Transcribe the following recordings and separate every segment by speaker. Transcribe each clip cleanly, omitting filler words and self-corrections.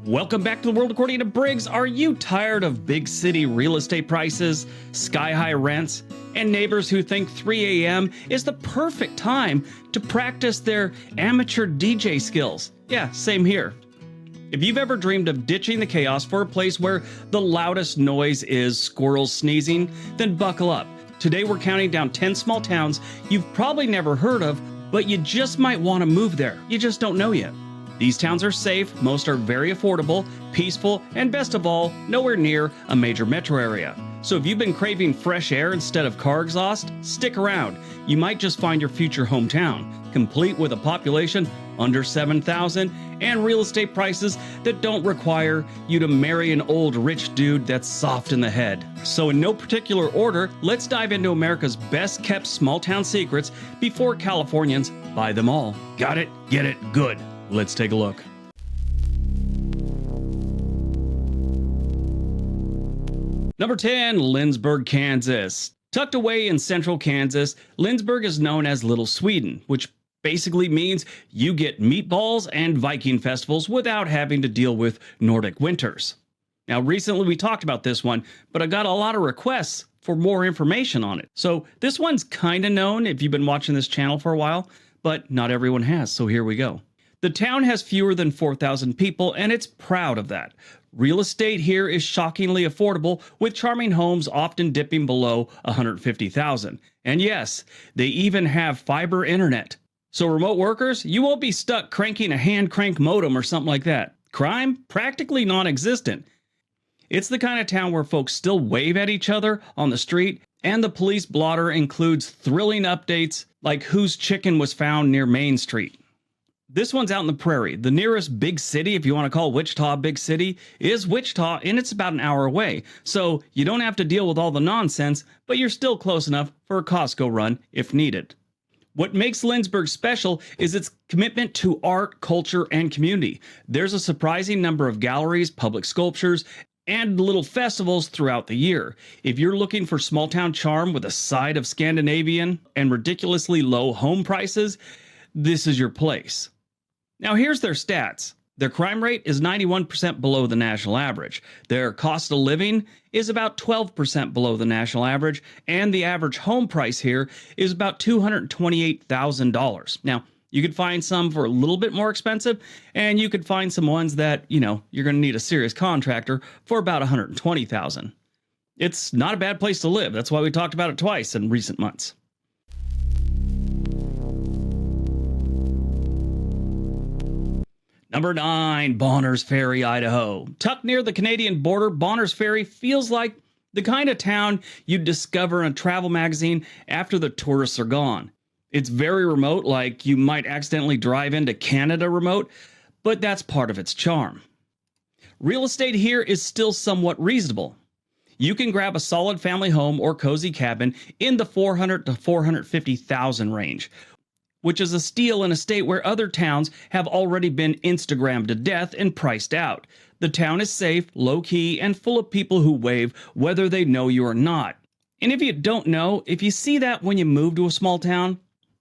Speaker 1: Welcome back to the World According to Briggs. Are you tired of big city real estate prices, sky-high rents, and neighbors who think 3 a.m. is the perfect time to practice their amateur DJ skills? Yeah, same here. If you've ever dreamed of ditching the chaos for a place where the loudest noise is squirrels sneezing, then buckle up. Today we're counting down 10 small towns you've probably never heard of, but you just might want to move there. You just don't know yet. These towns are safe, most are very affordable, peaceful, and best of all, nowhere near a major metro area. So if you've been craving fresh air instead of car exhaust, stick around. You might just find your future hometown, complete with a population under 7,000 and real estate prices that don't require you to marry an old rich dude that's soft in the head. So in no particular order, let's dive into America's best kept small town secrets before Californians buy them all. Got it? Get it? Good. Let's take a look. Number 10, Lindsborg, Kansas. Tucked away in central Kansas, Lindsborg is known as Little Sweden, which basically means you get meatballs and Viking festivals without having to deal with Nordic winters. Now, recently we talked about this one, but I got a lot of requests for more information on it. So this one's kind of known if you've been watching this channel for a while, but not everyone has, so here we go. The town has fewer than 4,000 people, and it's proud of that. Real estate here is shockingly affordable, with charming homes often dipping below $150,000. And yes, they even have fiber internet. So remote workers, you won't be stuck cranking a hand crank modem or something like that. Crime? Practically non-existent. It's the kind of town where folks still wave at each other on the street, and the police blotter includes thrilling updates like whose chicken was found near Main Street. This one's out in the prairie. The nearest big city, if you want to call Wichita a big city, is Wichita, and it's about an hour away. So you don't have to deal with all the nonsense, but you're still close enough for a Costco run if needed. What makes Lindsborg special is its commitment to art, culture, and community. There's a surprising number of galleries, public sculptures, and little festivals throughout the year. If you're looking for small town charm with a side of Scandinavian and ridiculously low home prices, this is your place. Now here's their stats. Their crime rate is 91% below the national average. Their cost of living is about 12% below the national average, and the average home price here is about $228,000. Now, you could find some for a little bit more expensive, and you could find some ones that, you're going to need a serious contractor for about $120,000. It's not a bad place to live. That's why we talked about it twice in recent months. Number 9, Bonners Ferry, Idaho. Tucked near the Canadian border, Bonners Ferry feels like the kind of town you'd discover in a travel magazine after the tourists are gone. It's very remote, like you might accidentally drive into Canada remote, but that's part of its charm. Real estate here is still somewhat reasonable. You can grab a solid family home or cozy cabin in the $400,000 to $450,000 range, which is a steal in a state where other towns have already been Instagrammed to death and priced out. The town is safe, low-key, and full of people who wave whether they know you or not. And if you don't know, if you see that when you move to a small town,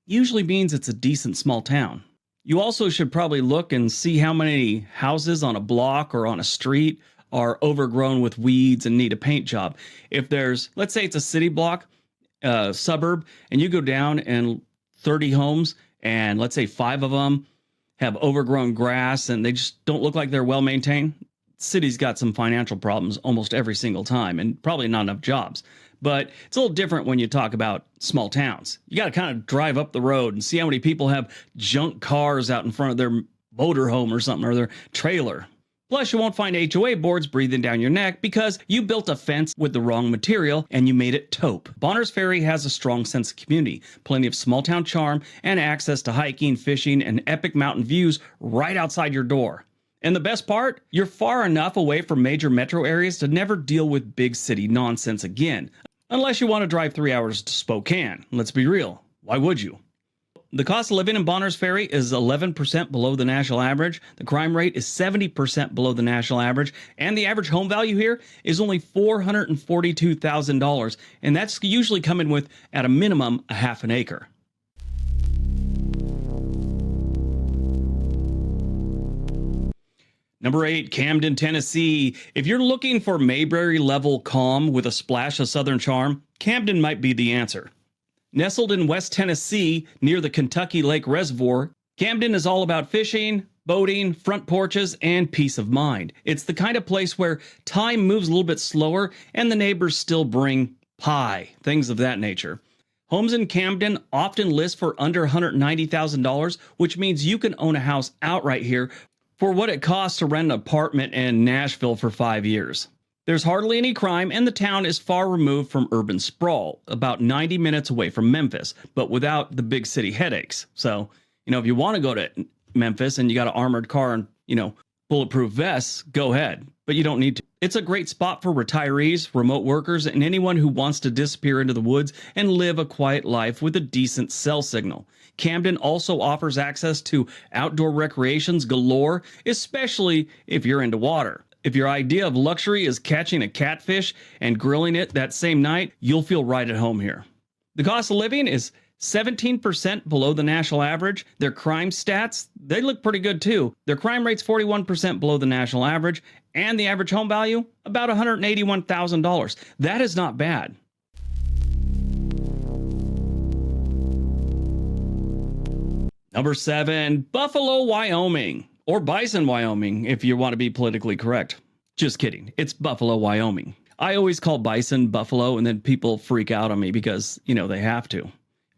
Speaker 1: usually means it's a decent small town. You also should probably look and see how many houses on a block or on a street are overgrown with weeds and need a paint job. If there's, let's say it's a city block, suburb, and you go down and 30 homes, and let's say 5 of them have overgrown grass and they just don't look like they're well maintained. City's got some financial problems almost every single time, and probably not enough jobs. But it's a little different when you talk about small towns. You got to kind of drive up the road and see how many people have junk cars out in front of their motorhome or something, or their trailer. Plus, you won't find HOA boards breathing down your neck because you built a fence with the wrong material and you made it taupe. Bonners Ferry has a strong sense of community, plenty of small town charm, and access to hiking, fishing, and epic mountain views right outside your door. And the best part? You're far enough away from major metro areas to never deal with big city nonsense again. Unless you want to drive 3 hours to Spokane. Let's be real. Why would you? The cost of living in Bonners Ferry is 11% below the national average. The crime rate is 70% below the national average. And the average home value here is only $442,000. And that's usually coming with, at a minimum, a half an acre. Number 8, Camden, Tennessee. If you're looking for Mayberry-level calm with a splash of Southern charm, Camden might be the answer. Nestled in West Tennessee near the Kentucky Lake Reservoir, Camden is all about fishing, boating, front porches, and peace of mind. It's the kind of place where time moves a little bit slower and the neighbors still bring pie, things of that nature. Homes in Camden often list for under $190,000, which means you can own a house outright here for what it costs to rent an apartment in Nashville for 5 years. There's hardly any crime, and the town is far removed from urban sprawl, about 90 minutes away from Memphis, but without the big city headaches. So, if you want to go to Memphis and you got an armored car and, bulletproof vests, go ahead, but you don't need to. It's a great spot for retirees, remote workers, and anyone who wants to disappear into the woods and live a quiet life with a decent cell signal. Camden also offers access to outdoor recreations galore, especially if you're into water. If your idea of luxury is catching a catfish and grilling it that same night, you'll feel right at home here. The cost of living is 17% below the national average. Their crime stats, they look pretty good too. Their crime rate's 41% below the national average, and the average home value, about $181,000. That is not bad. Number 7, Buffalo, Wyoming, or Bison, Wyoming, if you want to be politically correct. Just kidding. It's Buffalo, Wyoming. I always call Bison Buffalo, and then people freak out on me because, they have to.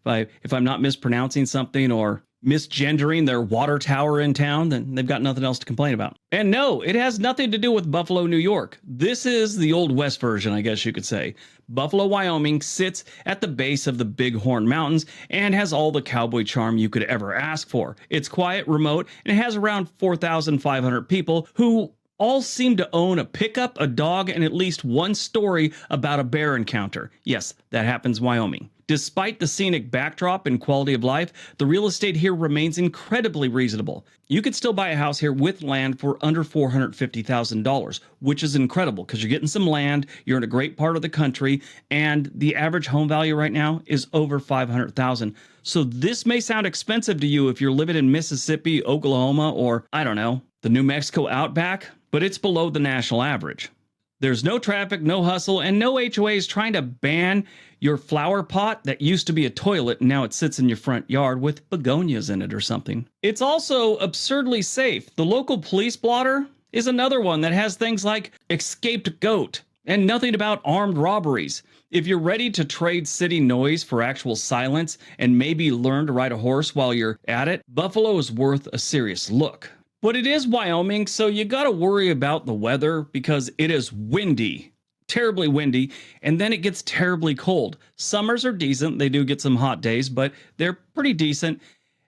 Speaker 1: If I'm not mispronouncing something or misgendering their water tower in town, then they've got nothing else to complain about. And no, it has nothing to do with Buffalo, New York. This is the Old West version, I guess you could say. Buffalo, Wyoming sits at the base of the Bighorn Mountains and has all the cowboy charm you could ever ask for. It's quiet, remote, and it has around 4,500 people who all seem to own a pickup, a dog, and at least one story about a bear encounter. Yes, that happens in Wyoming. Despite the scenic backdrop and quality of life, the real estate here remains incredibly reasonable. You could still buy a house here with land for under $450,000, which is incredible because you're getting some land, you're in a great part of the country, and the average home value right now is over $500,000. So this may sound expensive to you if you're living in Mississippi, Oklahoma, or, I don't know, the New Mexico outback, but it's below the national average. There's no traffic, no hustle, and no HOAs trying to ban your flower pot that used to be a toilet and now it sits in your front yard with begonias in it or something. It's also absurdly safe. The local police blotter is another one that has things like escaped goat and nothing about armed robberies. If you're ready to trade city noise for actual silence and maybe learn to ride a horse while you're at it, Buffalo is worth a serious look. But it is Wyoming, so you got to worry about the weather because it is windy, terribly windy, and then it gets terribly cold. Summers are decent. They do get some hot days, but they're pretty decent.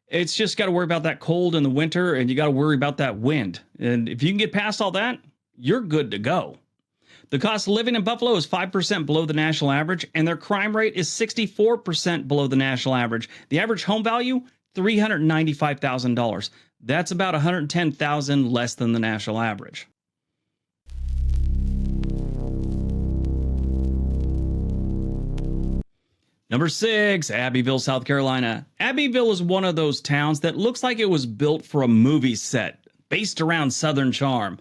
Speaker 1: It's just got to worry about that cold in the winter, and you got to worry about that wind. And if you can get past all that, you're good to go. The cost of living in Buffalo is 5% below the national average, and their crime rate is 64% below the national average. The average home value, $395,000. That's about $110,000 less than the national average. Number 6, Abbeville, South Carolina. Abbeville is one of those towns that looks like it was built for a movie set, based around Southern charm.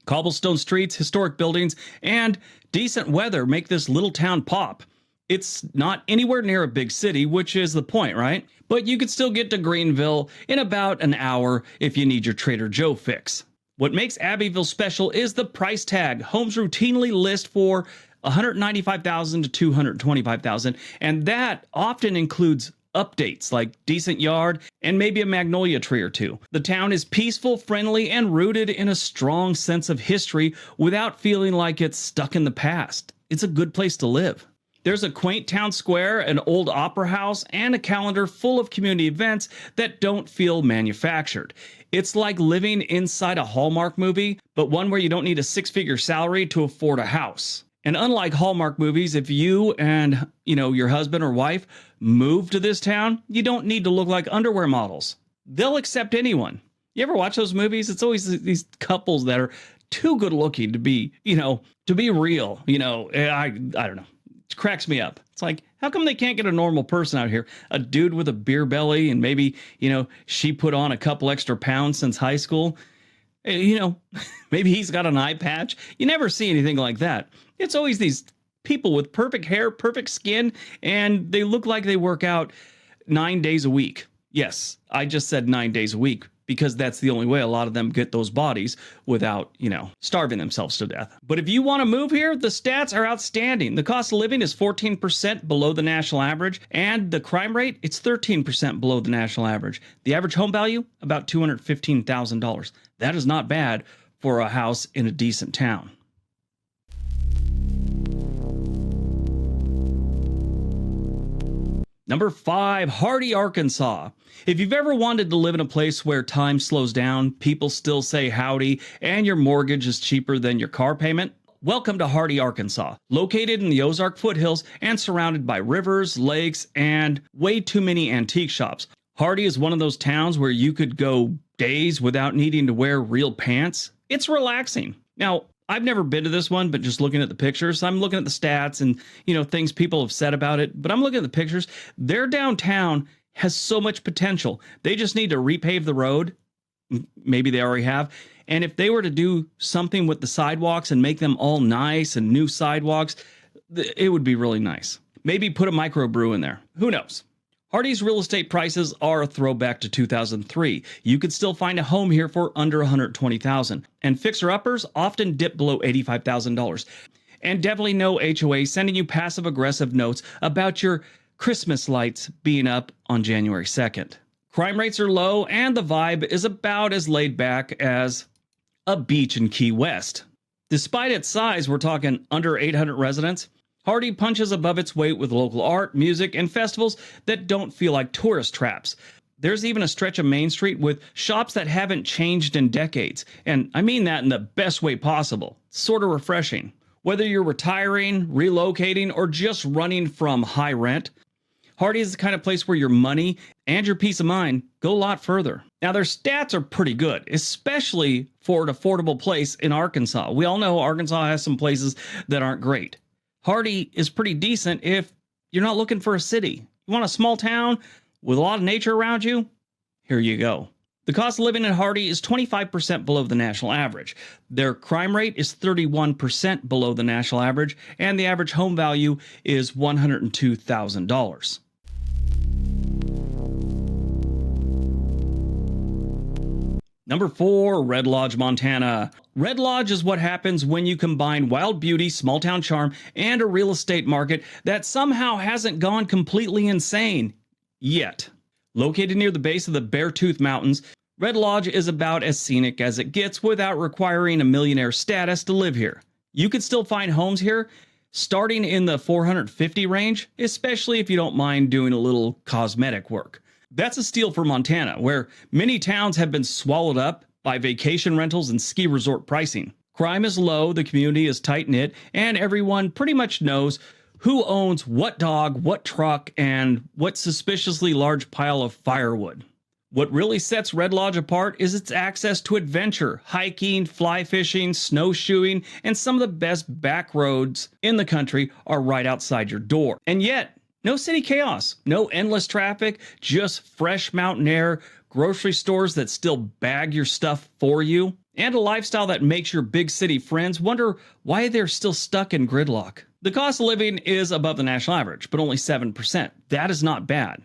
Speaker 1: Cobblestone streets, historic buildings, and decent weather make this little town pop. It's not anywhere near a big city, which is the point, right? But you could still get to Greenville in about an hour if you need your Trader Joe fix. What makes Abbeville special is the price tag. Homes routinely list for $195,000 to $225,000, and that often includes updates like decent yard and maybe a magnolia tree or two. The town is peaceful, friendly, and rooted in a strong sense of history without feeling like it's stuck in the past. It's a good place to live. There's a quaint town square, an old opera house, and a calendar full of community events that don't feel manufactured. It's like living inside a Hallmark movie, but one where you don't need a six-figure salary to afford a house. And unlike Hallmark movies, if you and, your husband or wife move to this town, you don't need to look like underwear models. They'll accept anyone. You ever watch those movies? It's always these couples that are too good looking to be, to be real. I don't know. It cracks me up. It's like, how come they can't get a normal person out here? A dude with a beer belly and maybe, she put on a couple extra pounds since high school. You know, maybe he's got an eye patch. You never see anything like that. It's always these people with perfect hair, perfect skin, and they look like they work out 9 days a week. Yes, I just said 9 days a week because that's the only way a lot of them get those bodies without, starving themselves to death. But if you want to move here, the stats are outstanding. The cost of living is 14% below the national average, and the crime rate, it's 13% below the national average. The average home value, about $215,000. That is not bad for a house in a decent town. Number 5, Hardy, Arkansas. If you've ever wanted to live in a place where time slows down, people still say howdy, and your mortgage is cheaper than your car payment, welcome to Hardy, Arkansas. Located in the Ozark foothills and surrounded by rivers, lakes, and way too many antique shops. Hardy is one of those towns where you could go days without needing to wear real pants. It's relaxing. Now, I've never been to this one, but just looking at the pictures, I'm looking at the stats and, things people have said about it, but I'm looking at the pictures. Their downtown has so much potential. They just need to repave the road. Maybe they already have. And if they were to do something with the sidewalks and make them all nice and new sidewalks, it would be really nice. Maybe put a microbrew in there. Who knows? Hardy's real estate prices are a throwback to 2003. You could still find a home here for under $120,000, and fixer-uppers often dip below $85,000. And definitely no HOA sending you passive-aggressive notes about your Christmas lights being up on January 2nd. Crime rates are low, and the vibe is about as laid back as a beach in Key West. Despite its size, we're talking under 800 residents, Hardy punches above its weight with local art, music, and festivals that don't feel like tourist traps. There's even a stretch of Main Street with shops that haven't changed in decades. And I mean that in the best way possible. It's sort of refreshing. Whether you're retiring, relocating, or just running from high rent, Hardy is the kind of place where your money and your peace of mind go a lot further. Now, their stats are pretty good, especially for an affordable place in Arkansas. We all know Arkansas has some places that aren't great. Hardy is pretty decent if you're not looking for a city. You want a small town with a lot of nature around you? Here you go. The cost of living in Hardy is 25% below the national average. Their crime rate is 31% below the national average, and the average home value is $102,000. Number 4, Red Lodge, Montana. Red Lodge is what happens when you combine wild beauty, small town charm, and a real estate market that somehow hasn't gone completely insane yet. Located near the base of the Beartooth Mountains, Red Lodge is about as scenic as it gets without requiring a millionaire status to live here. You can still find homes here starting in the $450 range, especially if you don't mind doing a little cosmetic work. That's a steal for Montana, where many towns have been swallowed up by vacation rentals and ski resort pricing. Crime is low, the community is tight-knit, and everyone pretty much knows who owns what dog, what truck, and what suspiciously large pile of firewood. What really sets Red Lodge apart is its access to adventure, hiking, fly fishing, snowshoeing, and some of the best back roads in the country are right outside your door. And yet, no city chaos, no endless traffic, just fresh mountain air, grocery stores that still bag your stuff for you, and a lifestyle that makes your big city friends wonder why they're still stuck in gridlock. The cost of living is above the national average, but only 7%. That is not bad.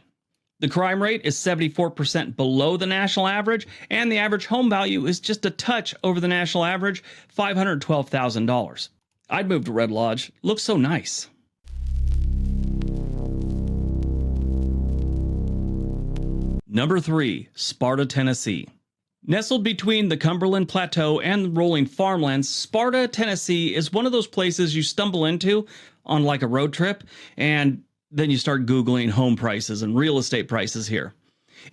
Speaker 1: The crime rate is 74% below the national average, and the average home value is just a touch over the national average, $512,000. I'd move to Red Lodge. Looks so nice. Number 3, Sparta, Tennessee. Nestled between the Cumberland Plateau and the rolling farmlands, Sparta, Tennessee is one of those places you stumble into on like a road trip, and then you start Googling home prices and real estate prices here.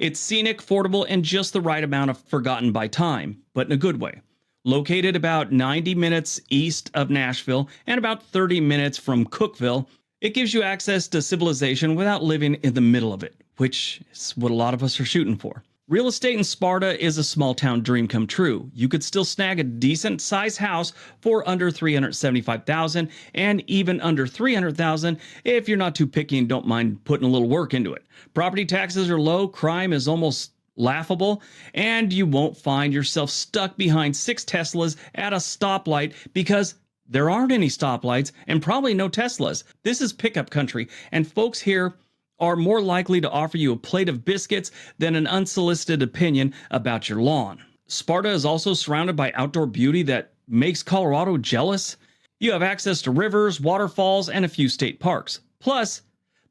Speaker 1: It's scenic, affordable, and just the right amount of forgotten by time, but in a good way. Located about 90 minutes east of Nashville and about 30 minutes from Cookeville, it gives you access to civilization without living in the middle of it, which is what a lot of us are shooting for. Real estate in Sparta is a small town dream come true. You could still snag a decent sized house for under $375,000 and even under $300,000 if you're not too picky and don't mind putting a little work into it. Property taxes are low, crime is almost laughable, and you won't find yourself stuck behind 6 Teslas at a stoplight because there aren't any stoplights and probably no Teslas. This is pickup country, and folks here are more likely to offer you a plate of biscuits than an unsolicited opinion about your lawn. Sparta is also surrounded by outdoor beauty that makes Colorado jealous. You have access to rivers, waterfalls, and a few state parks. Plus,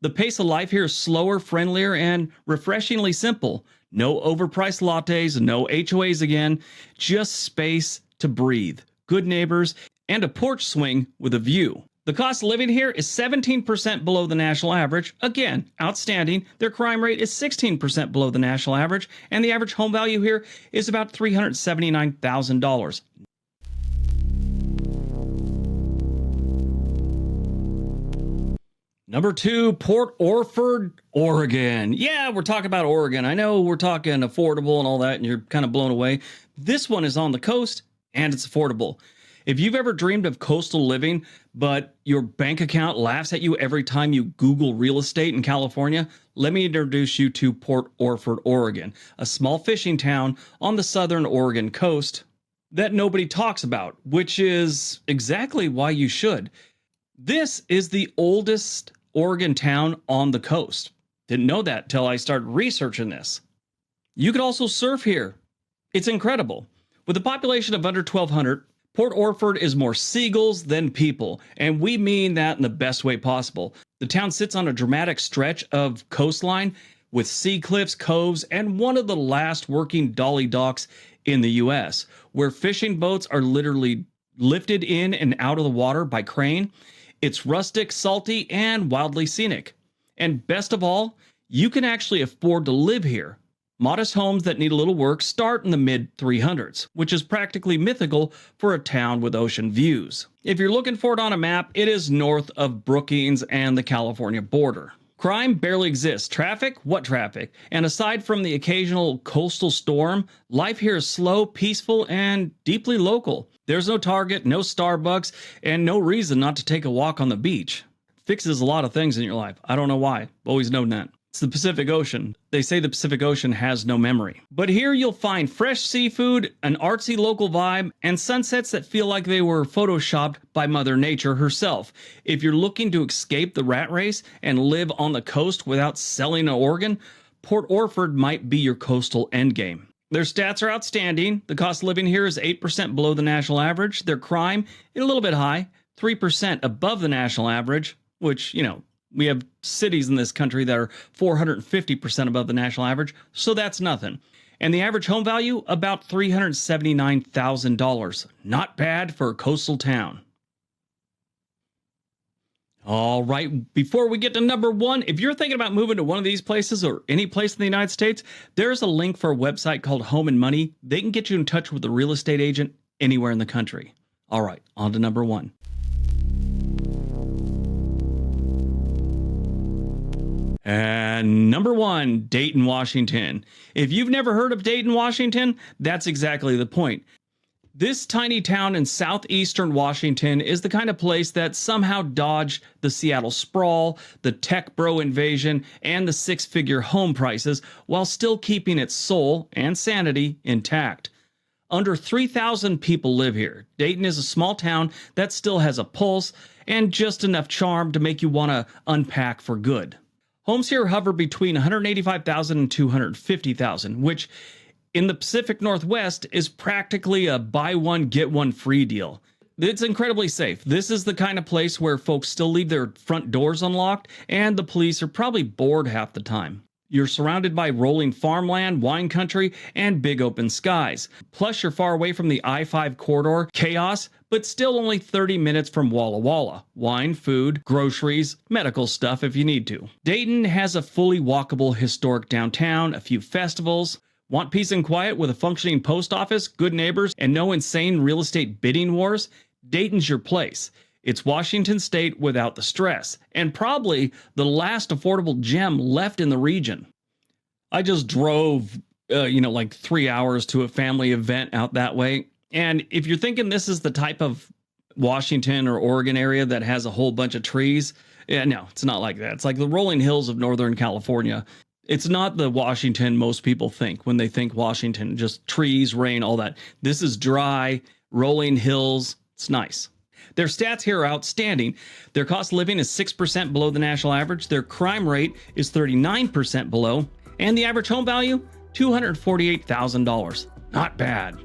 Speaker 1: the pace of life here is slower, friendlier, and refreshingly simple. No overpriced lattes, no HOAs again, just space to breathe, good neighbors, and a porch swing with a view. The cost of living here is 17% below the national average. Again, outstanding. Their crime rate is 16% below the national average, and the average home value here is about $379,000. Number 2, Port Orford, Oregon. Yeah, we're talking about Oregon. I know we're talking affordable and all that, and you're kind of blown away. This one is on the coast, and it's affordable. If you've ever dreamed of coastal living, but your bank account laughs at you every time you Google real estate in California, let me introduce you to Port Orford, Oregon, a small fishing town on the southern Oregon coast that nobody talks about, which is exactly why you should. This is the oldest Oregon town on the coast. Didn't know that till I started researching this. You could also surf here. It's incredible. With a population of under 1,200, Port Orford is more seagulls than people, and we mean that in the best way possible. The town sits on a dramatic stretch of coastline with sea cliffs, coves, and one of the last working dolly docks in the U.S., where fishing boats are literally lifted in and out of the water by crane. It's rustic, salty, and wildly scenic. And best of all, you can actually afford to live here. Modest homes that need a little work start in the mid-300s, which is practically mythical for a town with ocean views. If you're looking for it on a map, it is north of Brookings and the California border. Crime barely exists. Traffic? What traffic? And aside from the occasional coastal storm, life here is slow, peaceful, and deeply local. There's no Target, no Starbucks, and no reason not to take a walk on the beach. Fixes a lot of things in your life. I don't know why. Always known that. It's the Pacific Ocean. They say the Pacific Ocean has no memory. But here you'll find fresh seafood, an artsy local vibe, and sunsets that feel like they were photoshopped by Mother Nature herself. If you're looking to escape the rat race and live on the coast without selling an organ, Port Orford might be your coastal endgame. Their stats are outstanding. The cost of living here is 8% below the national average. Their crime is a little bit high, 3% above the national average, which, we have cities in this country that are 450% above the national average, so that's nothing. And the average home value, about $379,000. Not bad for a coastal town. All right, before we get to number 1, if you're thinking about moving to one of these places or any place in the United States, there's a link for a website called Home and Money. They can get you in touch with a real estate agent anywhere in the country. All right, on to number 1. And number 1, Dayton, Washington. If you've never heard of Dayton, Washington, that's exactly the point. This tiny town in southeastern Washington is the kind of place that somehow dodged the Seattle sprawl, the tech bro invasion, and the 6-figure home prices while still keeping its soul and sanity intact. Under 3,000 people live here. Dayton is a small town that still has a pulse and just enough charm to make you want to unpack for good. Homes here hover between $185,000 and $250,000, which in the Pacific Northwest is practically a buy one, get one free deal. It's incredibly safe. This is the kind of place where folks still leave their front doors unlocked, and the police are probably bored half the time. You're surrounded by rolling farmland, wine country, and big open skies. Plus, you're far away from the I-5 corridor chaos, but still only 30 minutes from Walla Walla. Wine, food, groceries, medical stuff if you need to. Dayton has a fully walkable historic downtown, a few festivals. Want peace and quiet with a functioning post office, good neighbors, and no insane real estate bidding wars? Dayton's your place. It's Washington State without the stress, and probably the last affordable gem left in the region. I just drove, 3 hours to a family event out that way. And if you're thinking this is the type of Washington or Oregon area that has a whole bunch of trees, yeah, no, it's not like that. It's like the rolling hills of Northern California. It's not the Washington most people think when they think Washington, just trees, rain, all that. This is dry, rolling hills. It's nice. Their stats here are outstanding. Their cost of living is 6% below the national average. Their crime rate is 39% below. And the average home value, $248,000. Not bad.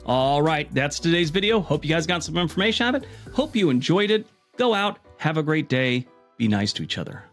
Speaker 1: All right, that's today's video. Hope you guys got some information out of it. Hope you enjoyed it. Go out, have a great day. Be nice to each other.